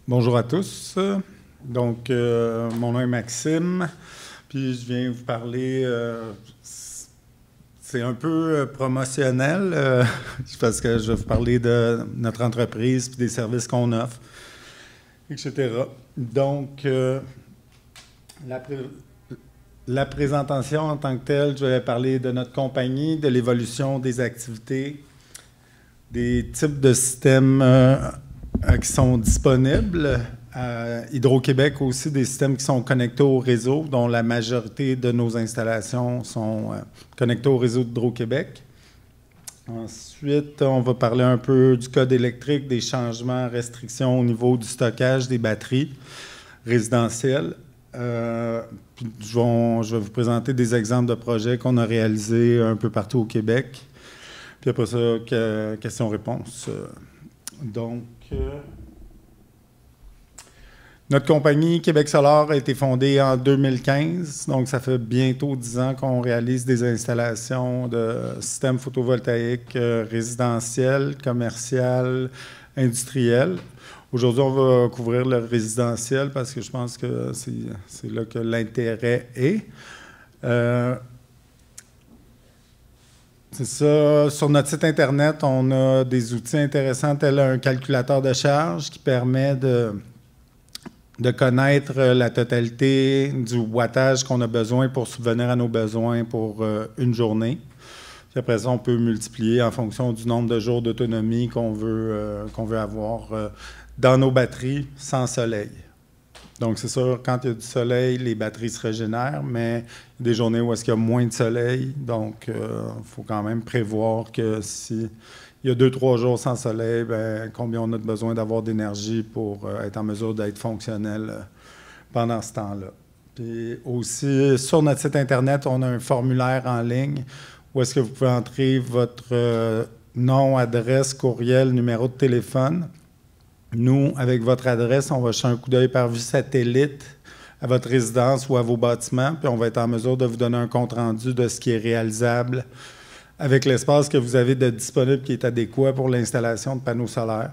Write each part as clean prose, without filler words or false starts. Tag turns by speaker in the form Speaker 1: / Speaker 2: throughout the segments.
Speaker 1: Bonjour à tous. Donc, mon nom est Maxime, puis je viens vous parler. C'est un peu promotionnel parce que je vais vous parler de notre entreprise puis des services qu'on offre, etc. Donc, la présentation en tant que telle, je vais parler de notre compagnie, de l'évolution des activités, des types de systèmes qui sont disponibles. À Hydro-Québec aussi, des systèmes qui sont connectés au réseau, dont la majorité de nos installations sont connectées au réseau d'Hydro-Québec. Ensuite, on va parler un peu du code électrique, des changements, restrictions au niveau du stockage des batteries résidentielles. Je vais vous présenter des exemples de projets qu'on a réalisés un peu partout au Québec. Puis après ça, questions-réponses. Donc, notre compagnie Québec Solar a été fondée en 2015. Donc, ça fait bientôt 10 ans qu'on réalise des installations de systèmes photovoltaïques résidentiels, commerciaux, industriels. Aujourd'hui, on va couvrir le résidentiel parce que je pense que c'est là que l'intérêt est. C'est ça. Sur notre site Internet, on a des outils intéressants tels un calculateur de charge qui permet de connaître la totalité du wattage qu'on a besoin pour subvenir à nos besoins pour une journée. Puis après ça, on peut multiplier en fonction du nombre de jours d'autonomie qu'on veut avoir dans nos batteries sans soleil. Donc, c'est sûr, quand il y a du soleil, les batteries se régénèrent, mais il y a des journées où est-ce qu'il y a moins de soleil. Donc, il faut quand même prévoir que s'il y a 2-3 jours sans soleil, bien, combien on a besoin d'avoir d'énergie pour être en mesure d'être fonctionnel pendant ce temps-là. Puis aussi, sur notre site Internet, on a un formulaire en ligne où est-ce que vous pouvez entrer votre nom, adresse, courriel, numéro de téléphone. Nous, avec votre adresse, on va jeter un coup d'œil par vue satellite à votre résidence ou à vos bâtiments, puis on va être en mesure de vous donner un compte-rendu de ce qui est réalisable avec l'espace que vous avez de disponible qui est adéquat pour l'installation de panneaux solaires.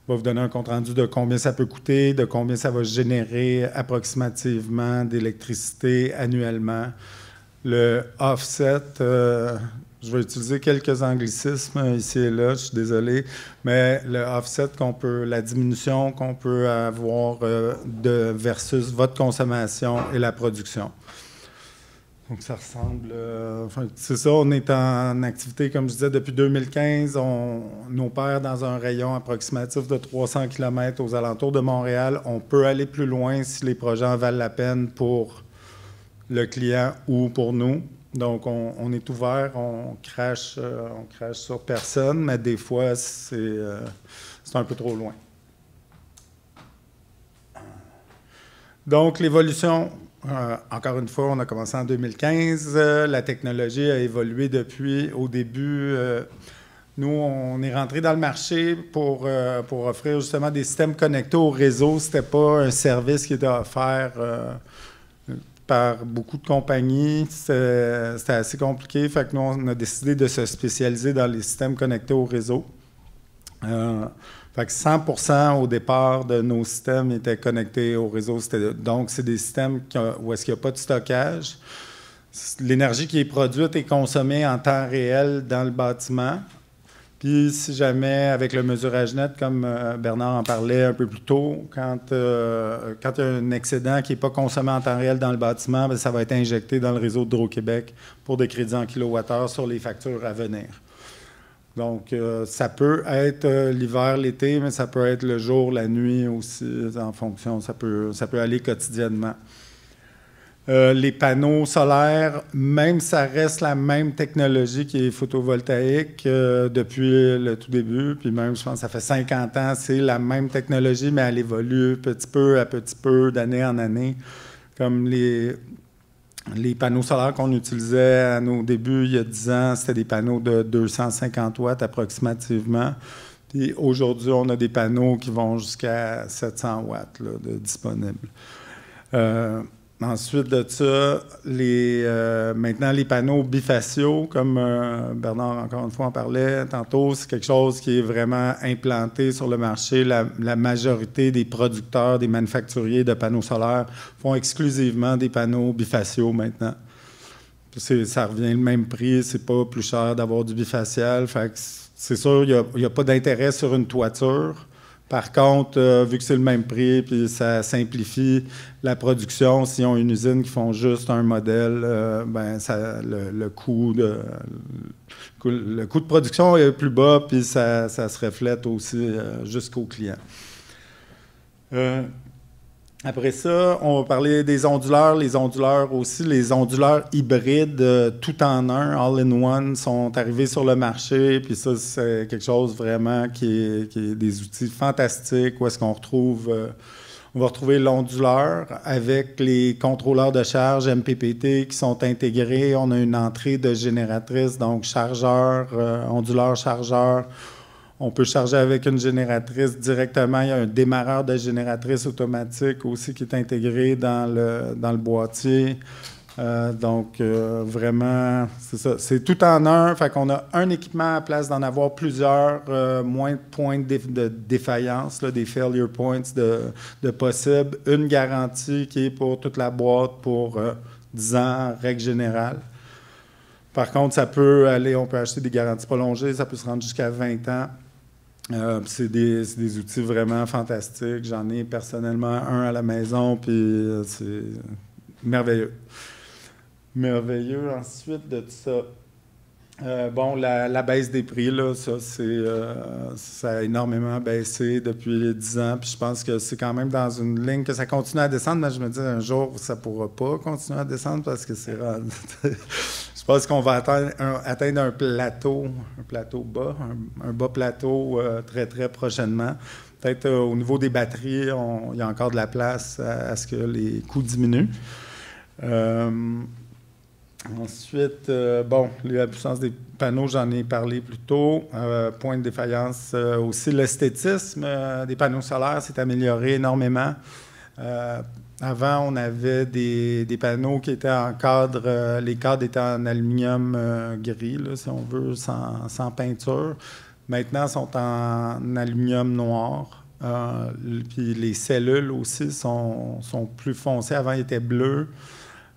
Speaker 1: On va vous donner un compte-rendu de combien ça peut coûter, de combien ça va générer approximativement d'électricité annuellement. Le offset, je vais utiliser quelques anglicismes ici et là, je suis désolé, mais le offset la diminution qu'on peut avoir versus votre consommation et la production. Donc, ça ressemble... c'est ça, on est en activité, comme je disais, depuis 2015. On opère dans un rayon approximatif de 300 km aux alentours de Montréal. On peut aller plus loin si les projets en valent la peine pour le client ou pour nous. Donc, on est ouvert, on crache sur personne, mais des fois, c'est un peu trop loin. Donc, l'évolution, encore une fois, on a commencé en 2015. La technologie a évolué depuis. Au début, nous, on est rentré dans le marché pour offrir justement des systèmes connectés au réseau. Ce n'était pas un service qui était offert par beaucoup de compagnies. C'était assez compliqué. Fait que nous, on a décidé de se spécialiser dans les systèmes connectés au réseau. Fait que 100% au départ de nos systèmes étaient connectés au réseau. Donc, c'est des systèmes où est-ce qu'il n'y a pas de stockage. L'énergie qui est produite est consommée en temps réel dans le bâtiment. Puis, si jamais, avec le mesurage net, comme Bernard en parlait un peu plus tôt, quand il y a un excédent qui n'est pas consommé en temps réel dans le bâtiment, bien, ça va être injecté dans le réseau d'Hydro-Québec pour des crédits en kilowattheure sur les factures à venir. Donc, ça peut être l'hiver, l'été, mais ça peut être le jour, la nuit aussi, en fonction. Ça peut aller quotidiennement. Les panneaux solaires, même ça reste la même technologie qui est photovoltaïque depuis le tout début, puis même, je pense que ça fait 50 ans, c'est la même technologie, mais elle évolue petit peu à petit peu, d'année en année, comme les panneaux solaires qu'on utilisait à nos débuts il y a 10 ans, c'était des panneaux de 250 watts approximativement. Puis aujourd'hui, on a des panneaux qui vont jusqu'à 700 watts là, de disponibles. Ensuite de ça, maintenant les panneaux bifaciaux, comme Bernard encore une fois en parlait tantôt, c'est quelque chose qui est vraiment implanté sur le marché. La majorité des producteurs, des manufacturiers de panneaux solaires font exclusivement des panneaux bifaciaux maintenant. Ça revient le même prix, c'est pas plus cher d'avoir du bifacial. Fait que c'est sûr, il n'y a pas d'intérêt sur une toiture. Par contre, vu que c'est le même prix, puis ça simplifie la production, s'ils ont une usine qui font juste un modèle, le coût de production est plus bas, puis ça se reflète aussi jusqu'au client. Après ça, on va parler des onduleurs. Les onduleurs aussi, les onduleurs hybrides, tout en un, all-in-one, sont arrivés sur le marché. Puis ça, c'est quelque chose vraiment qui est des outils fantastiques où est-ce qu'on retrouve... on va retrouver l'onduleur avec les contrôleurs de charge MPPT qui sont intégrés. On a une entrée de génératrice, donc chargeur, onduleur, chargeur. On peut charger avec une génératrice directement. Il y a un démarreur de génératrice automatique aussi qui est intégré dans le boîtier. Vraiment, c'est ça. C'est tout en un. Fait qu'on a un équipement à la place d'en avoir plusieurs, moins de points de défaillance, là, des failure points de possible. Une garantie qui est pour toute la boîte pour 10 ans, règle générale. Par contre, on peut acheter des garanties prolongées, ça peut se rendre jusqu'à 20 ans. C'est des outils vraiment fantastiques. J'en ai personnellement un à la maison, puis c'est merveilleux. Merveilleux. Ensuite de ça, la baisse des prix, là, ça a énormément baissé depuis 10 ans. Puis je pense que c'est quand même dans une ligne que ça continue à descendre, mais je me dis un jour, ça ne pourra pas continuer à descendre parce que c'est rendu... Je pense qu'on va atteindre un plateau bas, un bas plateau très, très prochainement. Peut-être au niveau des batteries, il y a encore de la place à ce que les coûts diminuent. Ensuite, la puissance des panneaux, j'en ai parlé plus tôt. Point de défaillance, aussi l'esthétisme des panneaux solaires s'est amélioré énormément. Avant, on avait des panneaux qui étaient en cadre, les cadres étaient en aluminium gris, là, si on veut, sans peinture. Maintenant, ils sont en aluminium noir. Puis les cellules aussi sont plus foncées. Avant, ils étaient bleus.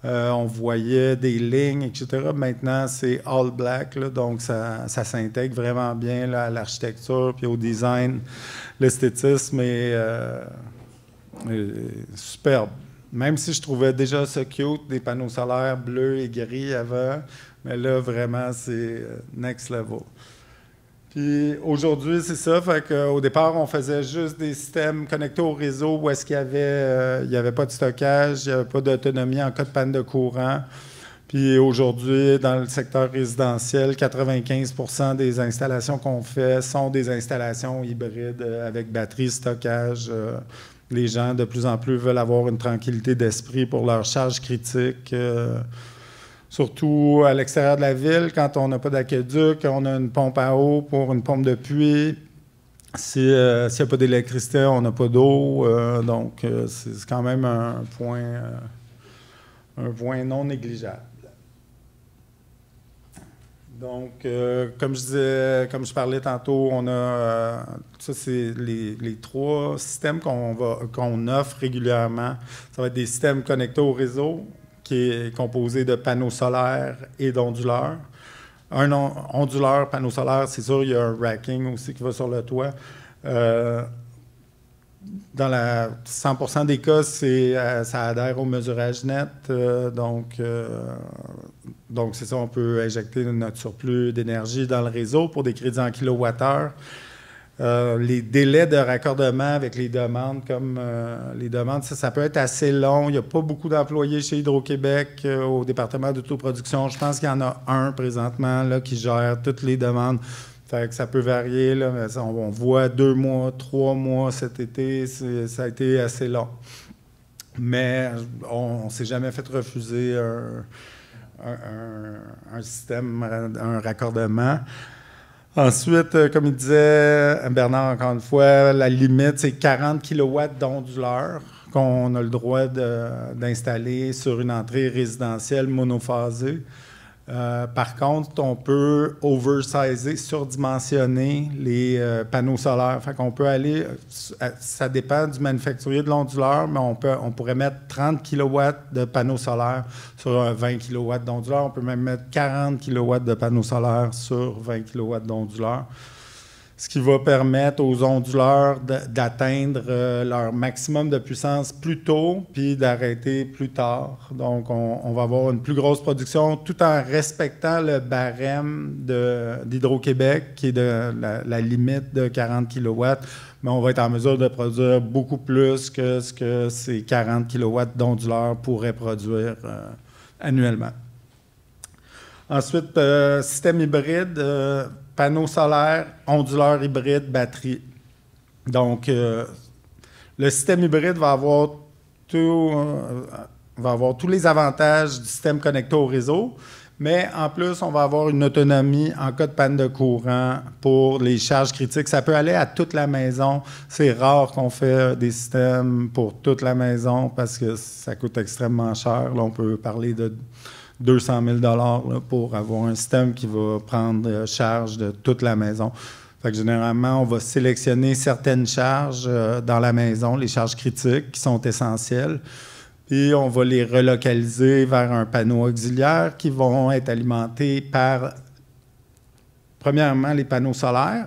Speaker 1: On voyait des lignes, etc. Maintenant, c'est all black, là, donc ça s'intègre vraiment bien là, à l'architecture puis au design. L'esthétisme est superbe. Même si je trouvais déjà ça cute, des panneaux solaires bleus et gris avant, mais là, vraiment, c'est next level. Puis aujourd'hui, c'est ça. Fait qu'au départ, on faisait juste des systèmes connectés au réseau où est-ce qu'il y avait pas de stockage, il n'y avait pas d'autonomie en cas de panne de courant. Puis aujourd'hui, dans le secteur résidentiel, 95% des installations qu'on fait sont des installations hybrides avec batterie, stockage. Les gens, de plus en plus, veulent avoir une tranquillité d'esprit pour leur charge critique. Surtout à l'extérieur de la ville, quand on n'a pas d'aqueduc, on a une pompe à eau pour une pompe de puits. S'il n'y a pas d'électricité, on n'a pas d'eau. Donc, c'est quand même un point non négligeable. Donc, comme je parlais tantôt, on a ça, c'est les 3 systèmes qu'on offre régulièrement. Ça va être des systèmes connectés au réseau, qui est composé de panneaux solaires et d'onduleurs. Un onduleur, panneau solaire, c'est sûr, il y a un racking aussi qui va sur le toit. Dans 100% des cas, ça adhère au mesurage net. Donc, c'est ça, on peut injecter notre surplus d'énergie dans le réseau pour des crédits en kilowattheure. Les délais de raccordement avec les demandes, ça peut être assez long. Il n'y a pas beaucoup d'employés chez Hydro-Québec au département d'autoproduction. Je pense qu'il y en a un présentement là, qui gère toutes les demandes. Fait que ça peut varier, là, mais on voit 2 mois, 3 mois cet été, ça a été assez long. Mais on ne s'est jamais fait refuser un système, un raccordement. Ensuite, comme il disait Bernard, encore une fois, la limite, c'est 40 kW d'onduleurs qu'on a le droit d'installer sur une entrée résidentielle monophasée. Par contre, on peut oversizer, surdimensionner les panneaux solaires. Fait qu'on peut aller, ça dépend du manufacturier de l'onduleur, mais on pourrait mettre 30 kW de panneaux solaires sur un 20 kW d'onduleur. On peut même mettre 40 kW de panneaux solaires sur 20 kW d'onduleur. Ce qui va permettre aux onduleurs d'atteindre leur maximum de puissance plus tôt puis d'arrêter plus tard. Donc, on va avoir une plus grosse production tout en respectant le barème d'Hydro-Québec qui est de la limite de 40 kW, mais on va être en mesure de produire beaucoup plus que ce que ces 40 kW d'onduleurs pourraient produire annuellement. Ensuite, système hybride, panneaux solaires, onduleurs hybrides, batterie. Donc, le système hybride va avoir tous les avantages du système connecté au réseau, mais en plus, on va avoir une autonomie en cas de panne de courant pour les charges critiques. Ça peut aller à toute la maison. C'est rare qu'on fait des systèmes pour toute la maison parce que ça coûte extrêmement cher. Là, on peut parler de 200 000 $ pour avoir un système qui va prendre charge de toute la maison. Fait que généralement, on va sélectionner certaines charges dans la maison, les charges critiques qui sont essentielles, puis on va les relocaliser vers un panneau auxiliaire qui vont être alimentés par, premièrement, les panneaux solaires.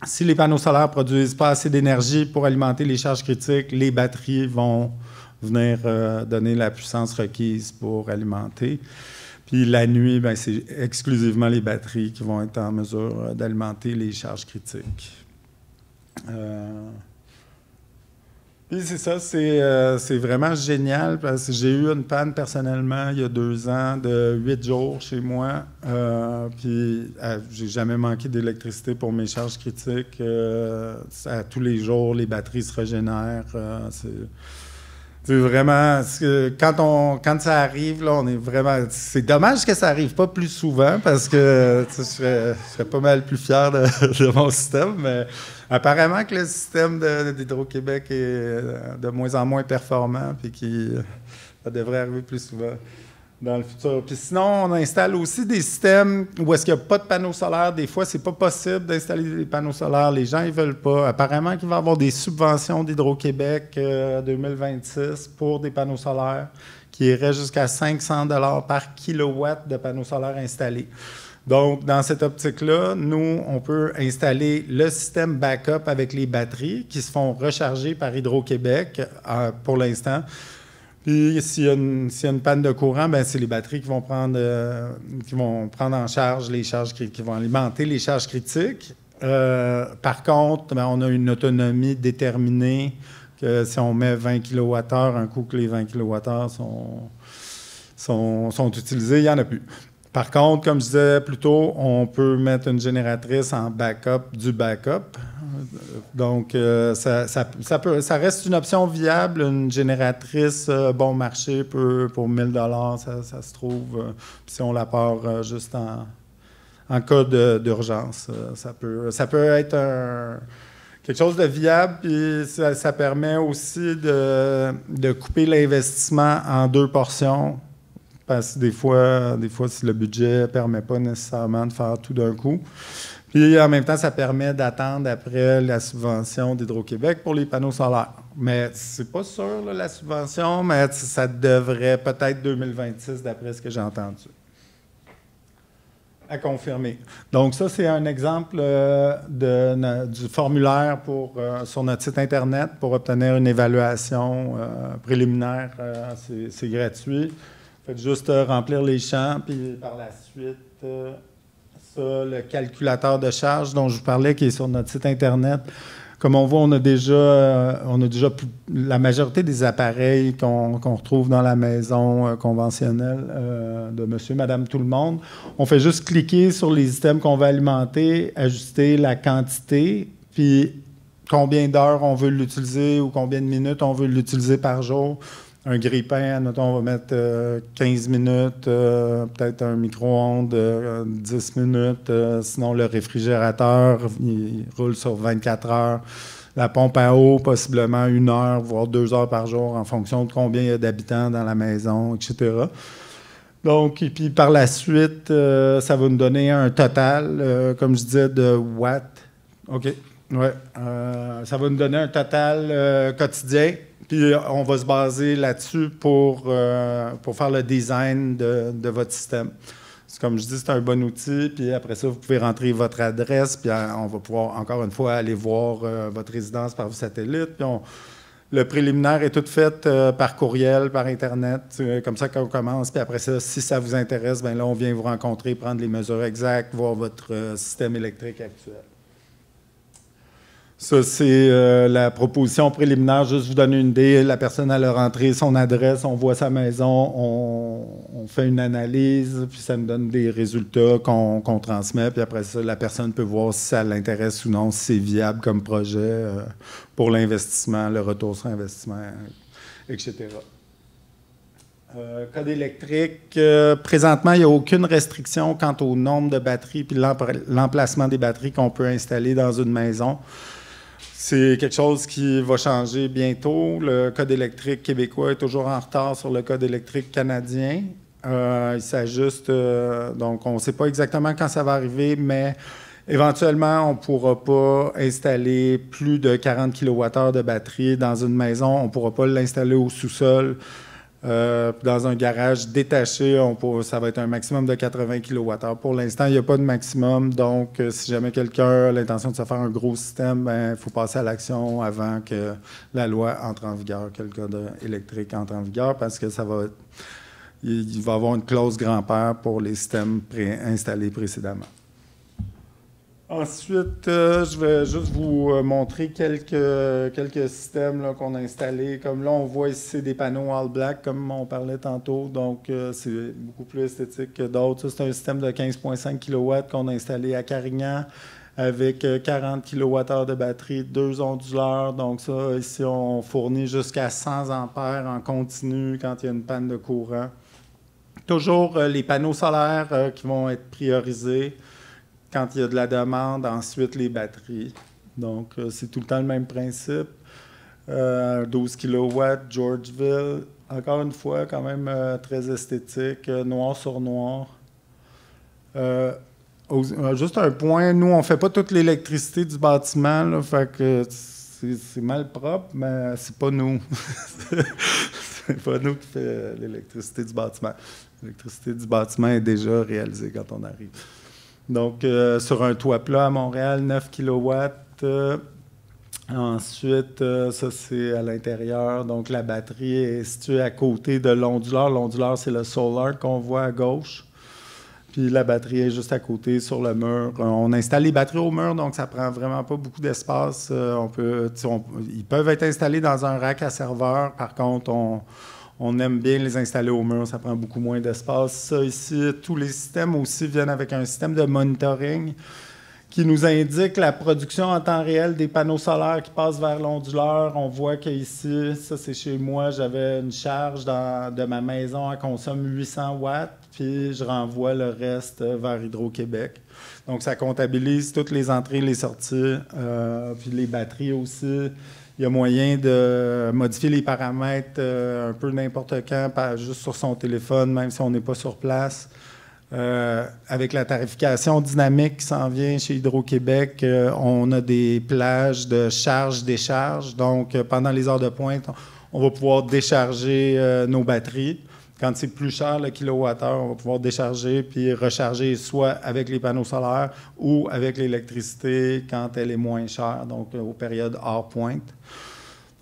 Speaker 1: Si les panneaux solaires ne produisent pas assez d'énergie pour alimenter les charges critiques, les batteries vont venir donner la puissance requise pour alimenter. Puis la nuit, bien, c'est exclusivement les batteries qui vont être en mesure d'alimenter les charges critiques. Puis c'est ça, c'est vraiment génial parce que j'ai eu une panne personnellement il y a 2 ans de 8 jours chez moi. Puis j'ai jamais manqué d'électricité pour mes charges critiques. À tous les jours, les batteries se régénèrent. C'est vraiment, quand ça arrive, là, on est vraiment. C'est dommage que ça n'arrive pas plus souvent parce que je serais pas mal plus fier de mon système, mais apparemment que le système d'Hydro-Québec est de moins en moins performant et ça devrait arriver plus souvent dans le futur. Puis sinon, on installe aussi des systèmes où est-ce qu'il n'y a pas de panneaux solaires. Des fois, c'est pas possible d'installer des panneaux solaires. Les gens, ils veulent pas. Apparemment qu'il va y avoir des subventions d'Hydro-Québec 2026 pour des panneaux solaires qui iraient jusqu'à 500 $ par kilowatt de panneaux solaires installés. Donc, dans cette optique-là, nous, on peut installer le système backup avec les batteries qui se font recharger par Hydro-Québec pour l'instant. Puis, s'il y a une panne de courant, bien, c'est les batteries qui vont prendre en charge les charges qui vont alimenter les charges critiques. Par contre, bien, on a une autonomie déterminée que si on met 20 kWh, un coup que les 20 kWh sont utilisés, il n'y en a plus. Par contre, comme je disais plus tôt, on peut mettre une génératrice en backup du backup. Donc, ça reste une option viable. Une génératrice bon marché pour 1 000 $, ça se trouve. Si on la part juste en cas d'urgence, ça peut être quelque chose de viable. Puis ça permet aussi de couper l'investissement en 2 portions. Parce que des fois, si le budget ne permet pas nécessairement de faire tout d'un coup. Puis en même temps, ça permet d'attendre après la subvention d'Hydro-Québec pour les panneaux solaires. Mais c'est pas sûr, là, la subvention, mais ça devrait peut-être 2026 d'après ce que j'ai entendu. À confirmer. Donc ça, c'est un exemple du formulaire sur notre site Internet pour obtenir une évaluation préliminaire. C'est gratuit. Faites juste remplir les champs, puis par la suite, le calculateur de charge dont je vous parlais, qui est sur notre site Internet. Comme on voit, on a déjà la majorité des appareils qu'on retrouve dans la maison conventionnelle de monsieur, madame, tout le monde. On fait juste cliquer sur les items qu'on veut alimenter, ajuster la quantité, puis combien d'heures on veut l'utiliser ou combien de minutes on veut l'utiliser par jour. Un grille-pain, admettons, on va mettre 15 minutes, peut-être un micro-ondes 10 minutes. Sinon, le réfrigérateur, il roule sur 24 heures. La pompe à eau, possiblement 1 heure, voire 2 heures par jour, en fonction de combien il y a d'habitants dans la maison, etc. Donc, et puis par la suite, ça va nous donner un total, comme je disais, de watts. OK. Ouais. Ça va nous donner un total quotidien. Puis on va se baser là-dessus pour faire le design de votre système. Comme je dis, c'est un bon outil. Puis après ça, vous pouvez rentrer votre adresse. Puis on va pouvoir, encore une fois, aller voir votre résidence par satellite. Puis le préliminaire est tout fait par courriel, par Internet, comme ça qu'on commence. Puis après ça, si ça vous intéresse, bien là, on vient vous rencontrer, prendre les mesures exactes, voir votre système électrique actuel. Ça, c'est la proposition préliminaire, juste vous donner une idée. La personne, elle a rentré son adresse, on voit sa maison, on fait une analyse, puis ça nous donne des résultats qu'on transmet. Puis après ça, la personne peut voir si ça l'intéresse ou non, si c'est viable comme projet pour l'investissement, le retour sur investissement, etc. Code électrique, présentement, il n'y a aucune restriction quant au nombre de batteries puis l'emplacement des batteries qu'on peut installer dans une maison. C'est quelque chose qui va changer bientôt. Le code électrique québécois est toujours en retard sur le code électrique canadien. Il s'ajuste, donc on ne sait pas exactement quand ça va arriver, mais éventuellement, on ne pourra pas installer plus de 40 kWh de batterie dans une maison. On ne pourra pas l'installer au sous-sol. Dans un garage détaché, ça va être un maximum de 80 kWh. Pour l'instant, il n'y a pas de maximum. Donc, si jamais quelqu'un a l'intention de se faire un gros système, il faut passer à l'action avant que la loi entre en vigueur, que le code électrique entre en vigueur, parce que il va y avoir une clause grand-père pour les systèmes installés précédemment. Ensuite, je vais juste vous montrer quelques systèmes qu'on a installés. Comme là, on voit ici des panneaux all black, comme on parlait tantôt. Donc, c'est beaucoup plus esthétique que d'autres. C'est un système de 15,5 kW qu'on a installé à Carignan avec 40 kWh de batterie, 2 onduleurs. Donc, ça, ici, on fournit jusqu'à 100 ampères en continu quand il y a une panne de courant. Toujours les panneaux solaires qui vont être priorisés. Quand il y a de la demande, ensuite les batteries. Donc, c'est tout le temps le même principe. 12 kW, Georgeville. Encore une fois, quand même très esthétique, noir sur noir. Juste un point, nous, on ne fait pas toute l'électricité du bâtiment, là, fait que c'est mal propre, mais c'est pas nous. C'est pas nous qui fait l'électricité du bâtiment. L'électricité du bâtiment est déjà réalisée quand on arrive. Donc, sur un toit plat à Montréal, 9 kW. Ensuite, ça, c'est à l'intérieur. Donc, la batterie est située à côté de l'onduleur. L'onduleur, c'est le solar qu'on voit à gauche. Puis, la batterie est juste à côté, sur le mur. On installe les batteries au mur, donc ça prend vraiment pas beaucoup d'espace. Ils peuvent être installés dans un rack à serveur. Par contre, on aime bien les installer au mur, ça prend beaucoup moins d'espace. Ça ici, tous les systèmes aussi viennent avec un système de monitoring qui nous indique la production en temps réel des panneaux solaires qui passent vers l'onduleur. On voit qu'ici, ça c'est chez moi, j'avais une charge de ma maison, elle consomme 800 watts, puis je renvoie le reste vers Hydro-Québec. Donc ça comptabilise toutes les entrées, les sorties, puis les batteries aussi. Il y a moyen de modifier les paramètres un peu n'importe quand, juste sur son téléphone, même si on n'est pas sur place. Avec la tarification dynamique qui s'en vient chez Hydro-Québec, on a des plages de charge-décharge. Donc, pendant les heures de pointe, on va pouvoir décharger nos batteries. Quand c'est plus cher le kilowattheure, on va pouvoir décharger puis recharger soit avec les panneaux solaires ou avec l'électricité quand elle est moins chère, donc aux périodes hors pointe.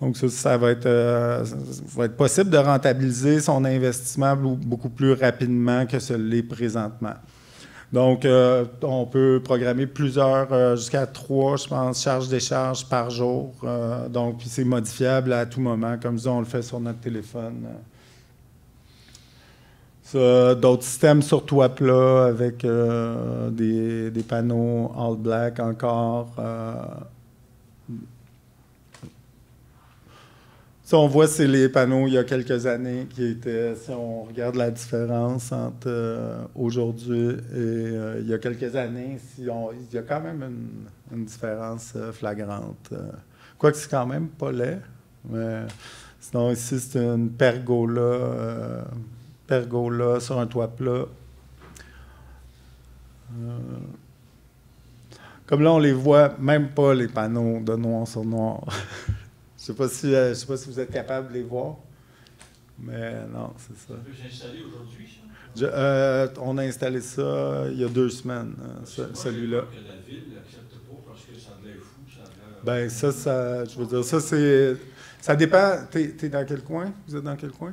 Speaker 1: Donc ça va être possible de rentabiliser son investissement beaucoup plus rapidement que ce l'est présentement. Donc, on peut programmer plusieurs, jusqu'à 3, je pense, charges-décharges par jour. Donc, puis c'est modifiable à tout moment. Comme je dis, on le fait sur notre téléphone. D'autres systèmes sur toit plat avec des panneaux all black encore. Ça, on voit, c'est les panneaux il y a quelques années qui étaient, si on regarde la différence entre aujourd'hui et il y a quelques années, il y a quand même une différence flagrante Quoique c'est quand même pas laid. Mais sinon, ici, c'est une pergola sur un toit plat. Comme là, on les voit même pas, les panneaux de noir sur noir. Je sais pas si vous êtes capable de les voir. Mais non, c'est ça.
Speaker 2: Ça peut s'installer aujourd'hui, ça?
Speaker 1: On a installé ça il y a 2 semaines, celui-là.
Speaker 2: Que la ville n'accepte pas parce que ça a l'air fou, ça a l'air...
Speaker 1: Ben ça, je veux dire, ça c'est... Ça dépend. T'es dans quel coin? Vous êtes dans quel coin?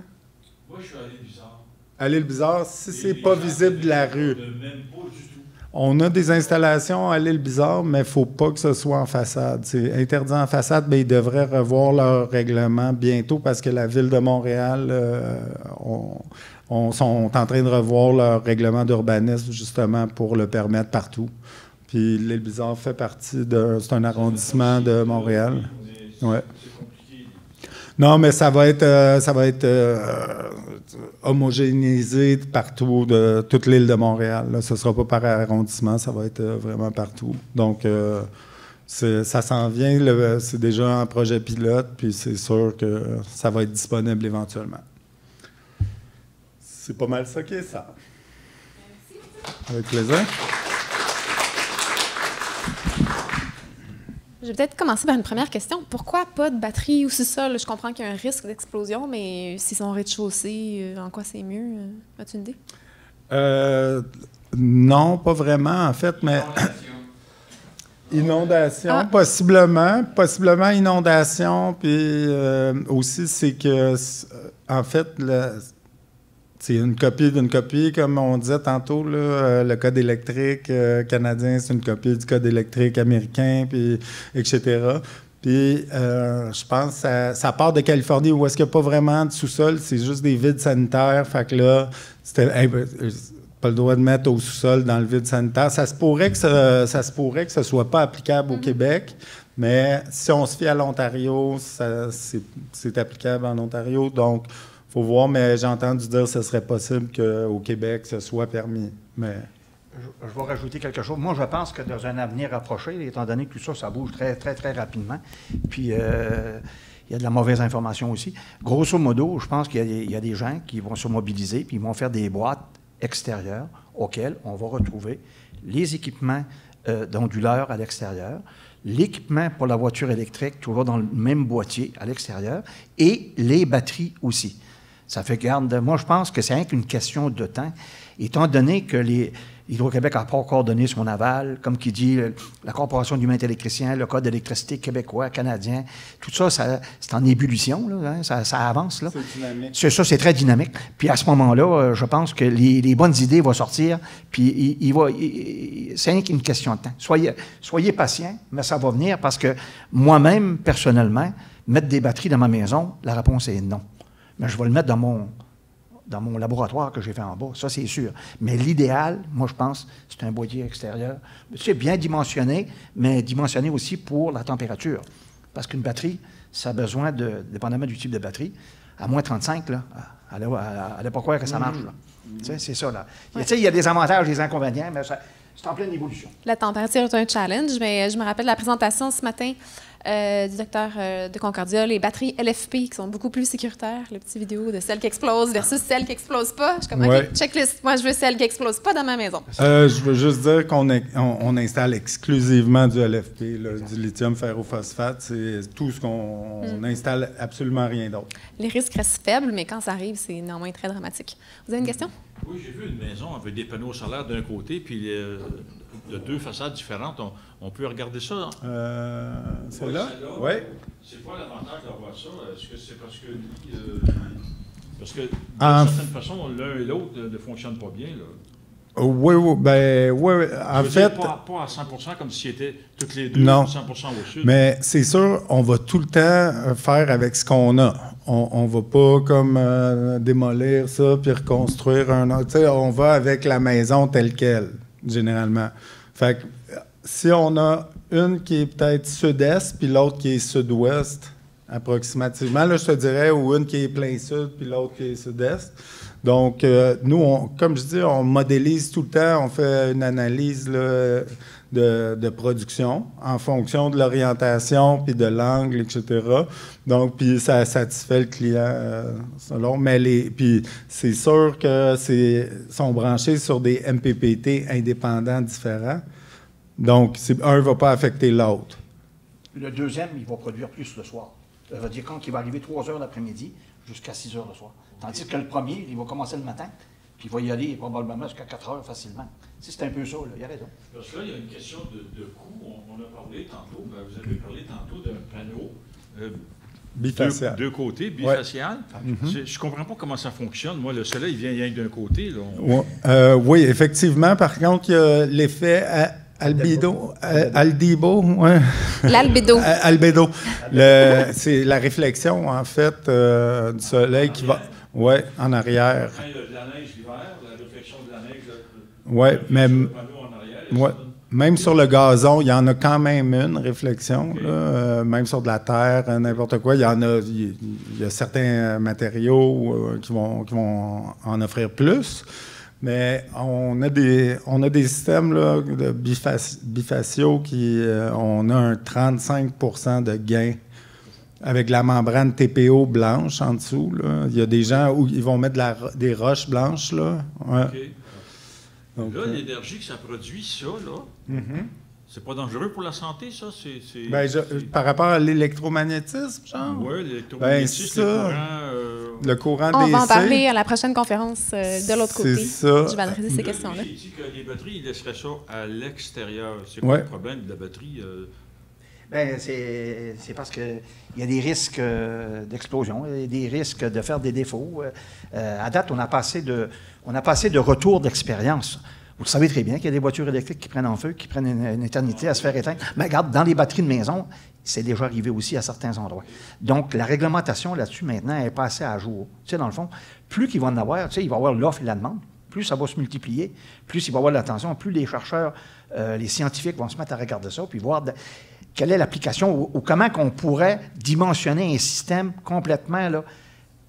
Speaker 2: Moi, je suis allé bizarre.
Speaker 1: À l'île Bizarre, si c'est pas visible de la rue.
Speaker 2: Même pas du tout.
Speaker 1: On a des installations à l'île Bizarre, mais il ne faut pas que ce soit en façade. C'est interdit en façade, mais ils devraient revoir leur règlement bientôt parce que la Ville de Montréal sont en train de revoir leur règlement d'urbanisme justement pour le permettre partout. Puis l'île Bizarre fait partie c'est un arrondissement de Montréal. Ouais.
Speaker 2: C'est compliqué.
Speaker 1: Non, mais ça va être homogénéisé partout, de toute l'île de Montréal. Là. Ce ne sera pas par arrondissement, ça va être vraiment partout. Donc, ça s'en vient. C'est déjà un projet pilote, puis c'est sûr que ça va être disponible éventuellement. C'est pas mal ça qui est ça. Avec plaisir.
Speaker 3: Je vais peut-être commencer par une première question. Pourquoi pas de batterie au sous-sol? Je comprends qu'il y a un risque d'explosion, mais s'ils sont au rez-de-chaussée, en quoi c'est mieux? As-tu une idée?
Speaker 1: Non, pas vraiment, en fait, mais... Inondation, possiblement inondation, puis aussi, c'est que, en fait, c'est une copie d'une copie, comme on disait tantôt, là, le code électrique canadien, c'est une copie du code électrique américain, puis etc. Puis, je pense que ça part de Californie, où est-ce qu'il n'y a pas vraiment de sous-sol, c'est juste des vides sanitaires. Fait que là, pas le droit de mettre au sous-sol dans le vide sanitaire. Ça se pourrait que ce soit pas applicable au Québec, mais si on se fie à l'Ontario, c'est applicable en Ontario, donc il faut voir, mais j'ai entendu dire que ce serait possible qu'au Québec, ce soit permis. Mais...
Speaker 4: Je vais rajouter quelque chose. Moi, je pense que dans un avenir rapproché, étant donné que tout ça bouge très, très, très rapidement, puis il y a de la mauvaise information aussi. Grosso modo, je pense qu'il y a des gens qui vont se mobiliser, puis ils vont faire des boîtes extérieures auxquelles on va retrouver les équipements d'onduleurs à l'extérieur, l'équipement pour la voiture électrique, toujours dans le même boîtier à l'extérieur, et les batteries aussi. Ça fait garde. Moi, je pense que c'est rien qu'une question de temps, étant donné que Hydro-Québec n'a pas encore donné son aval, comme qui dit la Corporation d'humains électriciens, le Code d'électricité québécois, canadien, tout ça, c'est en ébullition, là, hein, ça avance. Là.
Speaker 1: C'est dynamique.
Speaker 4: C'est très dynamique. Puis à ce moment-là, je pense que les bonnes idées vont sortir, puis c'est rien qu'une question de temps. Soyez patients, mais ça va venir parce que moi-même, personnellement, mettre des batteries dans ma maison, la réponse est non. Mais je vais le mettre dans mon laboratoire que j'ai fait en bas, ça c'est sûr. Mais l'idéal, moi je pense, c'est un boîtier extérieur. C'est bien dimensionné, mais dimensionné aussi pour la température. Parce qu'une batterie, ça a besoin dépendamment du type de batterie, à moins 35, là, allez pas croire que ça marche. Là. C'est ça, là. Ouais. Il y a des avantages, des inconvénients, mais c'est en pleine évolution.
Speaker 3: La température est un challenge, mais je me rappelle la présentation ce matin du docteur de Concordia, les batteries LFP qui sont beaucoup plus sécuritaires, les petites vidéos de celles qui explosent versus celles qui n'explosent pas. Je suis comme, OK, checklist, moi je veux celles qui n'explosent pas dans ma maison.
Speaker 1: Je veux juste dire qu'on installe exclusivement du LFP, là, du lithium ferrophosphate. C'est tout ce qu'on installe, absolument rien d'autre.
Speaker 3: Les risques restent faibles, mais quand ça arrive, c'est néanmoins très dramatique. Vous avez une question?
Speaker 2: Oui, j'ai vu une maison avec des panneaux solaires d'un côté, puis de 2 façades différentes. On peut regarder ça? Hein?
Speaker 1: Celle-là? Oui.
Speaker 2: C'est quoi l'avantage d'avoir ça? Est-ce que c'est parce que d'une certaine façon, l'un et l'autre ne fonctionnent pas bien, là?
Speaker 1: Oui. En fait...
Speaker 2: Pas à 100% comme si c'était toutes les deux,
Speaker 1: non,
Speaker 2: 100% au sud.
Speaker 1: Mais c'est sûr, on va tout le temps faire avec ce qu'on a. On ne va pas comme démolir ça puis reconstruire un autre. T'sais, on va avec la maison telle qu'elle, généralement. Fait que si on a une qui est peut-être sud-est puis l'autre qui est sud-ouest, approximativement, là, je te dirais, ou une qui est plein sud puis l'autre qui est sud-est. Donc, nous, comme je dis, on modélise tout le temps, on fait une analyse là, de production en fonction de l'orientation, puis de l'angle, etc. Donc, puis ça satisfait le client selon. Mais puis c'est sûr que sont branchés sur des MPPT indépendants différents. Donc, un ne va pas affecter l'autre.
Speaker 4: Le deuxième, il va produire plus le soir. Ça veut dire quand il va arriver 3 heures l'après-midi jusqu'à 6 heures le soir. Tandis que le premier, il va commencer le matin, puis il va y aller probablement jusqu'à 4 heures facilement. C'est un peu ça, là. Il y a raison.
Speaker 2: Parce que là, il y a une question de coût. On a parlé tantôt, vous avez parlé tantôt d'un panneau
Speaker 1: bifacial.
Speaker 2: Deux côtés, bifacial. Ouais. Je ne comprends pas comment ça fonctionne. Moi, le soleil, il vient rien que d'un côté. Là.
Speaker 1: Oui, effectivement. Par contre, il y a l'effet albedo. Ouais.
Speaker 3: L'albédo.
Speaker 1: Albedo. C'est la réflexion, en fait, du soleil qui va... Oui, en arrière.
Speaker 2: Quand il y a de la neige l'hiver, la réflexion de la neige...
Speaker 1: Oui,
Speaker 2: même...
Speaker 1: Même sur le gazon, il y en a quand même une réflexion. Okay. Là, même sur de la terre, n'importe quoi. Il y a certains matériaux qui vont en offrir plus. Mais on a des systèmes là, de bifaciaux qui on a un 35 % de gain avec la membrane TPO blanche en dessous. Là. Il y a des gens où ils vont mettre des roches blanches. Là. Ouais.
Speaker 2: Okay. Donc, là, l'énergie que ça produit, ça, là, c'est pas dangereux pour la santé, ça?
Speaker 1: Par rapport à l'électromagnétisme, genre?
Speaker 2: Oui, l'électromagnétisme,
Speaker 1: le courant
Speaker 3: On
Speaker 1: DC.
Speaker 3: va en parler à la prochaine conférence de l'autre côté.
Speaker 1: C'est ça.
Speaker 3: Je vais adresser ces questions-là.
Speaker 2: Il dit que les batteries, il laisserait ça à l'extérieur. C'est quoi le problème de la batterie?
Speaker 4: Bien, c'est parce qu'il y a des risques d'explosion, il y a des risques de faire des défauts. À date, on a passé de retours d'expérience. Vous le savez très bien qu'il y a des voitures électriques qui prennent en feu, qui prennent une éternité à se faire éteindre. Mais regarde, dans les batteries de maison, c'est déjà arrivé aussi à certains endroits. Donc, la réglementation là-dessus, maintenant, est passée à jour. Tu sais, dans le fond, plus qu'il va en avoir, tu sais, il va y avoir l'offre et la demande, plus ça va se multiplier, plus il va y avoir de l'attention, plus les chercheurs, les scientifiques vont se mettre à regarder ça, puis voir quelle est l'application ou comment qu'on pourrait dimensionner un système complètement là,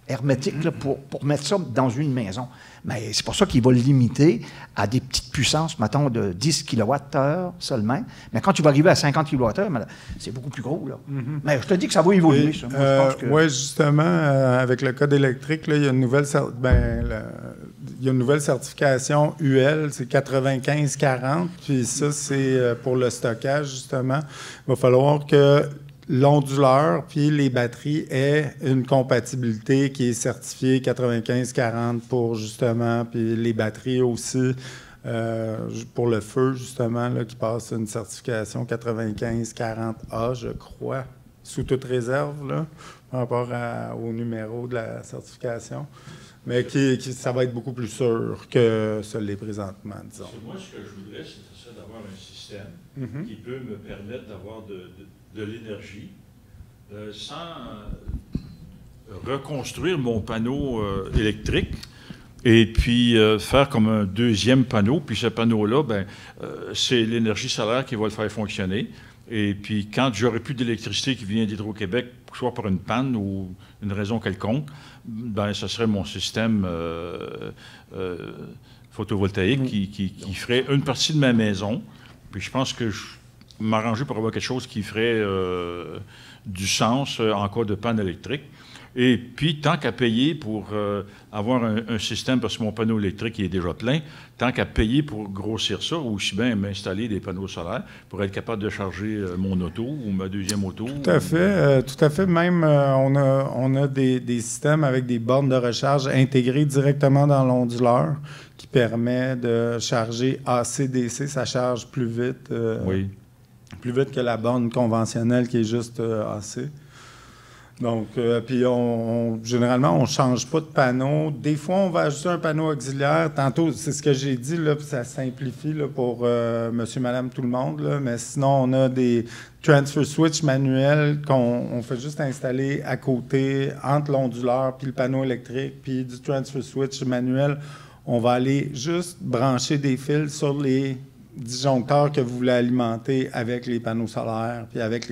Speaker 4: hermétique là, pour mettre ça dans une maison. Mais c'est pour ça qu'il va le limiter à des petites puissances, mettons, de 10 kWh seulement. Mais quand tu vas arriver à 50 kWh, c'est beaucoup plus gros. Là. Mais je te dis que ça va évoluer. Ça.
Speaker 1: Oui, justement, avec le code électrique, là, il y a une nouvelle certification UL, c'est 9540. Puis ça, c'est pour le stockage, justement. Il va falloir que l'onduleur puis les batteries aient une compatibilité qui est certifiée 9540 pour justement, puis les batteries aussi pour le feu justement là, qui passe une certification 9540A, je crois, sous toute réserve là, par rapport au numéro de la certification, mais ça va être beaucoup plus sûr que ça l'est présentement, disons.
Speaker 2: Moi, ce que je voudrais, c'est ça d'avoir un système qui peut me permettre d'avoir de l'énergie sans reconstruire mon panneau électrique et puis faire comme un deuxième panneau. Puis ce panneau-là, c'est l'énergie solaire qui va le faire fonctionner. Et puis quand j'aurai plus d'électricité qui vient d'Hydro-Québec, soit par une panne ou une raison quelconque, ce serait mon système photovoltaïque qui ferait une partie de ma maison. Puis je pense que m'arranger pour avoir quelque chose qui ferait du sens en cas de panne électrique. Et puis, tant qu'à payer pour avoir un système, parce que mon panneau électrique il est déjà plein, tant qu'à payer pour grossir ça, ou aussi bien m'installer des panneaux solaires pour être capable de charger mon auto ou ma deuxième auto.
Speaker 1: Tout à fait. Tout à fait. Même, on a des systèmes avec des bornes de recharge intégrées directement dans l'onduleur qui permet de charger AC/DC. Ça charge plus vite. Plus vite que la borne conventionnelle qui est juste AC. Donc, puis généralement, on ne change pas de panneau. Des fois, on va ajouter un panneau auxiliaire. Tantôt, c'est ce que j'ai dit, là, puis ça simplifie là, pour monsieur, madame, tout le monde. Là. Mais sinon, on a des transfer switch manuels qu'on fait juste installer à côté, entre l'onduleur puis le panneau électrique, puis du transfer switch manuel. On va aller juste brancher des fils sur les disjoncteurs que vous voulez alimenter avec les panneaux solaires, puis avec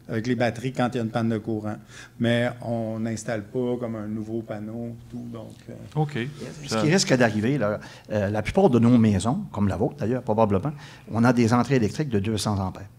Speaker 1: avec les batteries quand il y a une panne de courant. Mais on n'installe pas comme un nouveau panneau, tout. Donc,
Speaker 2: OK.
Speaker 4: Ce qui risque d'arriver, la plupart de nos maisons, comme la vôtre d'ailleurs, probablement, on a des entrées électriques de 200 ampères.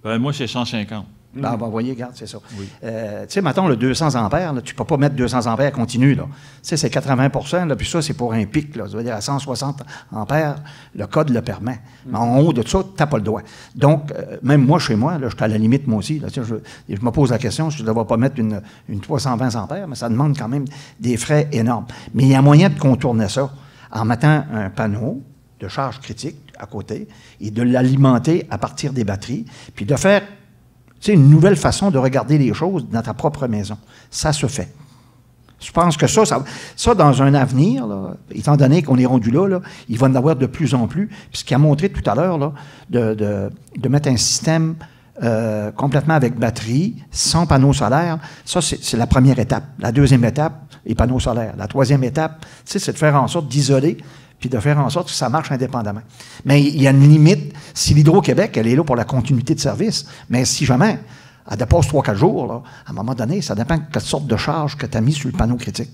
Speaker 2: Ben, moi, c'est 150.
Speaker 4: Ben, vous voyez, regarde, c'est ça.
Speaker 2: Oui.
Speaker 4: Tu sais, mettons, le 200 ampères, là, tu ne peux pas mettre 200 ampères continu. Tu sais, c'est 80 là, puis ça, c'est pour un pic. Là, ça veut dire à 160 ampères, le code le permet. Mais en haut de ça, tu n'as pas le droit. Donc, même moi, chez moi, là, je suis à la limite, moi aussi. Là, je me pose la question si je ne devrais pas mettre une 320 ampères, mais ça demande quand même des frais énormes. Mais il y a moyen de contourner ça en mettant un panneau de charge critique à côté et de l'alimenter à partir des batteries, puis de faire une nouvelle façon de regarder les choses dans ta propre maison. Ça se fait. Je pense que ça dans un avenir, là, étant donné qu'on est rendu là, il va en avoir de plus en plus. Puis ce qu'il a montré tout à l'heure, là, de mettre un système complètement avec batterie, sans panneaux solaires, ça, c'est la première étape. La deuxième étape, les panneaux solaires. La troisième étape, c'est de faire en sorte d'isoler puis de faire en sorte que ça marche indépendamment. Mais il y a une limite. Si l'Hydro-Québec, elle est là pour la continuité de service, mais si jamais elle dépasse 3-4 jours, là, à un moment donné, ça dépend de quelle sorte de charge que tu as mis sur le panneau critique.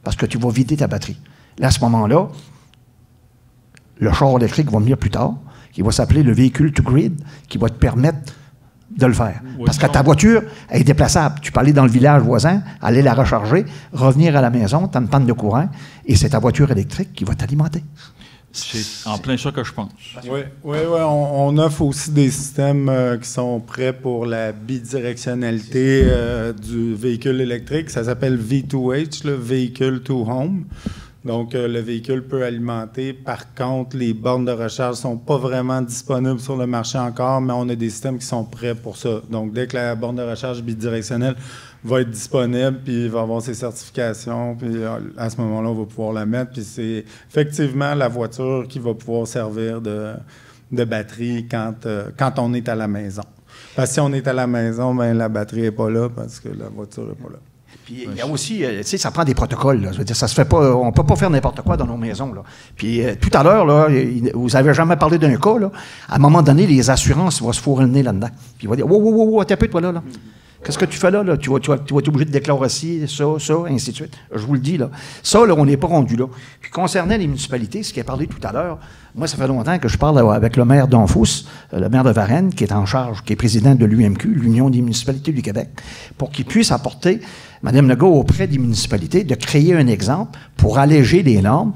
Speaker 4: Parce que tu vas vider ta batterie. Là, à ce moment-là, le char électrique va venir plus tard, qui va s'appeler le véhicule to grid, qui va te permettre de le faire. Oui, parce que ta voiture elle est déplaçable. Tu peux aller dans le village voisin, aller la recharger, revenir à la maison, tu as une panne de courant, et c'est ta voiture électrique qui va t'alimenter.
Speaker 2: C'est en plein ça que je pense.
Speaker 1: Oui, on offre aussi des systèmes qui sont prêts pour la bidirectionnalité du véhicule électrique. Ça s'appelle V2H, le Vehicle to Home. Donc, le véhicule peut alimenter. Par contre, les bornes de recharge ne sont pas vraiment disponibles sur le marché encore, mais on a des systèmes qui sont prêts pour ça. Donc, dès que la borne de recharge bidirectionnelle va être disponible, puis il va avoir ses certifications, puis à ce moment-là, on va pouvoir la mettre. Puis c'est effectivement la voiture qui va pouvoir servir de batterie quand on est à la maison. Parce que si on est à la maison, bien, la batterie n'est pas là parce que la voiture n'est pas là.
Speaker 4: Puis il y a aussi, tu sais, ça prend des protocoles. Là. Je veux dire, ça se fait pas, on peut pas faire n'importe quoi dans nos maisons. Là. Puis tout à l'heure, là, vous avez jamais parlé d'un cas, là. À un moment donné, les assurances vont se fourrer le nez là-dedans. Puis ils vont dire, wow, t'es un peu, toi, là. Qu'est-ce que tu fais là? Tu vas être obligé de déclarer ci, ça, ainsi de suite. Je vous le dis, là. Ça, là, on n'est pas rendu là. Puis concernant les municipalités, ce qui a parlé tout à l'heure, moi, ça fait longtemps que je parle avec le maire d'Anfous, le maire de Varennes, qui est en charge, qui est président de l'UMQ, l'Union des municipalités du Québec, pour qu'il puisse apporter, Mme Legault, auprès des municipalités, de créer un exemple pour alléger les normes,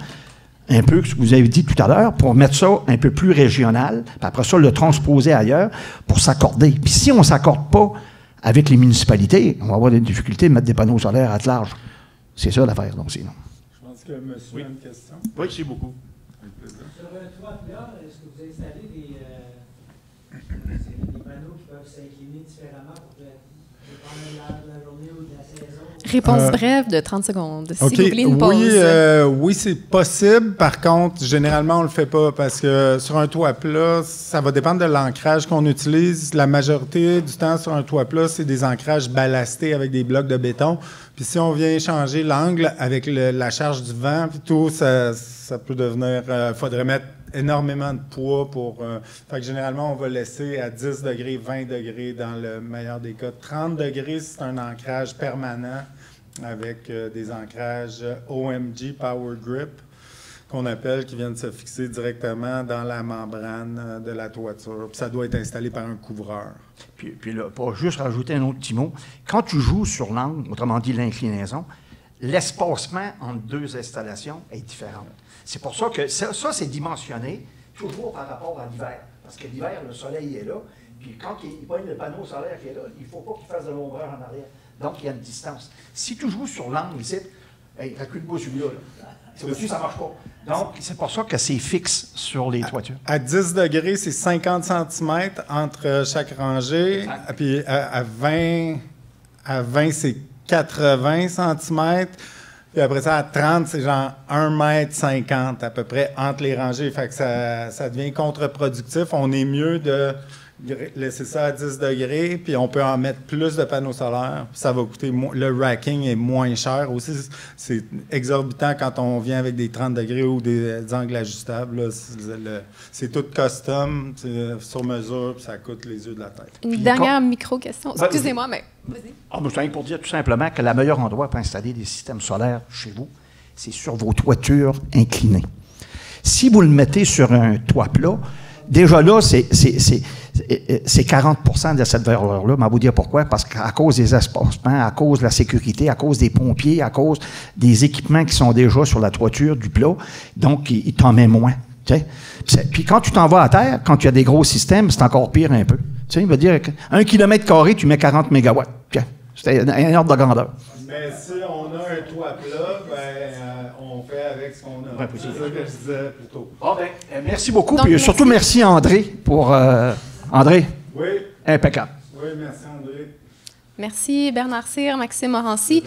Speaker 4: un peu ce que vous avez dit tout à l'heure, pour mettre ça un peu plus régional, puis après ça, le transposer ailleurs, pour s'accorder. Puis si on ne s'accorde pas avec les municipalités, on va avoir des difficultés de mettre des panneaux solaires à large. C'est ça l'affaire, donc sinon.
Speaker 1: Je pense que monsieur a une question.
Speaker 2: Oui, c'est beaucoup.
Speaker 5: Sur un toit plat, est-ce que vous installez des panneaux qui peuvent s'incliner différemment pour dépendre de la journée ou de la saison?
Speaker 3: Réponse brève de 30 secondes.
Speaker 1: OK.
Speaker 3: Si vous voulez une pause.
Speaker 1: Oui, c'est possible. Par contre, généralement, on ne le fait pas parce que sur un toit plat, ça va dépendre de l'ancrage qu'on utilise. La majorité du temps, sur un toit plat, c'est des ancrages ballastés avec des blocs de béton. Puis si on vient changer l'angle avec la charge du vent, puis tout, ça peut devenir... Il faudrait mettre énormément de poids pour... fait que généralement, on va laisser à 10 degrés, 20 degrés dans le meilleur des cas. 30 degrés, c'est un ancrage permanent avec des ancrages OMG Power Grip qu'on appelle, qui viennent se fixer directement dans la membrane de la toiture. Puis ça doit être installé par un couvreur.
Speaker 4: Puis là, pour juste rajouter un autre petit mot, quand tu joues sur l'angle, autrement dit l'inclinaison, l'espacement entre deux installations est différent. C'est pour ça que ça c'est dimensionné toujours par rapport à l'hiver. Parce que l'hiver, le soleil est là, puis quand il pogne le panneau solaire qui est là, il ne faut pas qu'il fasse de l'ombrage en arrière. Donc, il y a une distance. Si tu joues sur l'angle ici, recule pas celui-là. Ça aussi, ça ne marche pas. Donc, c'est pour ça que c'est fixe sur les toitures.
Speaker 1: À 10 degrés, c'est 50 cm entre chaque rangée. Exact. Puis à 20, c'est 80 cm. Puis après ça, à 30, c'est genre 1,50 m à peu près entre les rangées. Fait que ça devient contre-productif. On est mieux de laisser ça à 10 degrés, puis on peut en mettre plus de panneaux solaires. Ça va coûter le racking est moins cher aussi. C'est exorbitant quand on vient avec des 30 degrés ou des angles ajustables. C'est tout custom, sur mesure, puis ça coûte les yeux de la tête.
Speaker 3: Une dernière micro-question. Excusez-moi, mais vas-y.
Speaker 4: C'est rien pour dire tout simplement que le meilleur endroit pour installer des systèmes solaires chez vous, c'est sur vos toitures inclinées. Si vous le mettez sur un toit plat, déjà là, c'est 40 de cette valeur-là. Mais à vous dire pourquoi? Parce qu'à cause des espacements, à cause de la sécurité, à cause des pompiers, à cause des équipements qui sont déjà sur la toiture du plat, donc il t'en met moins. Puis quand tu t'en vas à terre, quand tu as des gros systèmes, c'est encore pire un peu. Il veut dire qu'un kilomètre carré, tu mets 40 mégawatts. C'est un ordre de grandeur.
Speaker 1: Mais si on a un toit plat, on fait avec ce qu'on a. Ouais, c'est ça que je disais plus tôt.
Speaker 4: Bon, merci beaucoup. Donc, puis surtout, merci André pour... André?
Speaker 1: Oui.
Speaker 4: Impeccable.
Speaker 1: Oui, merci André.
Speaker 3: Merci Bernard Cyr, Maxime Morancy.